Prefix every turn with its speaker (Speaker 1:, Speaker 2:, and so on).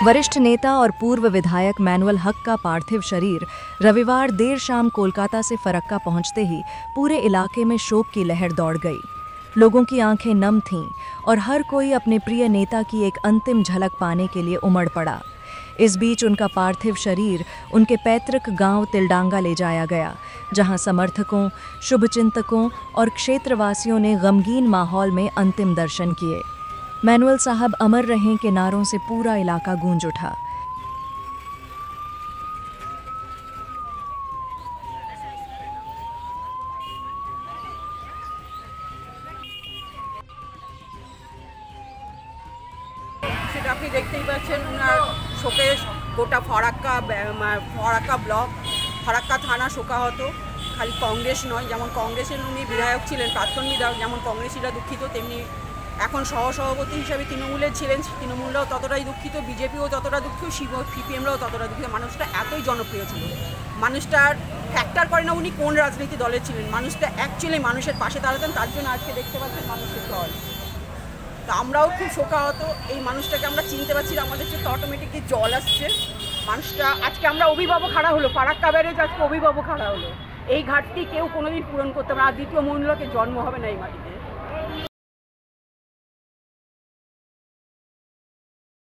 Speaker 1: वरिष्ठ नेता और पूर्व विधायक मैनुअल हक का पार्थिव शरीर रविवार देर शाम कोलकाता से फरक्का पहुंचते ही पूरे इलाके में शोक की लहर दौड़ गई। लोगों की आंखें नम थीं और हर कोई अपने प्रिय नेता की एक अंतिम झलक पाने के लिए उमड़ पड़ा। इस बीच उनका पार्थिव शरीर उनके पैतृक गांव तिलडांगा ले जाया गया, जहां समर्थकों, शुभचिंतकों और क्षेत्रवासियों ने गमगीन माहौल में अंतिम दर्शन किए। मैनुअल साहब अमर रहें के नारों से पूरा इलाका गूंज उठा।
Speaker 2: সেটা আপনি দেখতেই পাচ্ছেন, ওনার শোকে গোটা ফরাক্কা ব্লক, ফরাক্কা থানা শোকাহত। খালি কংগ্রেস নয়, যেমন কংগ্রেসের উনি বিধায়ক ছিলেন, প্রাক্তন বিধায়ক, যেমন কংগ্রেসীরা দুঃখিত, তেমনি এখন সহসভাপতি হিসাবে তৃণমূলের ছিলেন, তৃণমূলরাও ততটাই দুঃখিত, বিজেপিও ততটা দুঃখিত, সিপিএমরাও ততটা দুঃখিত। মানুষটা এতই জনপ্রিয় ছিল, মানুষটার ফ্যাক্টর করে না উনি কোন রাজনীতি দলের ছিলেন, মানুষটা অ্যাকচুয়ালি মানুষের পাশে দাঁড়াতেন। তার জন্য আজকে দেখতে পাচ্ছেন মানুষের দল। তো আমরাও খুব শোকাহত, এই মানুষটাকে আমরা চিনতে পারছি না, আমাদের চোখে অটোমেটিকলি জল আসছে। মানুষটা আজকে আমরা অভিভাবক হারা হলো, ফারাক্কা ব্যারেজ আজকে অভিভাবক হারা হলো। এই ঘাটতি কেউ কোনোদিন পূরণ করতে পারে না, আর দ্বিতীয় মহিলাকে জন্ম হবে না এই মাটিতে।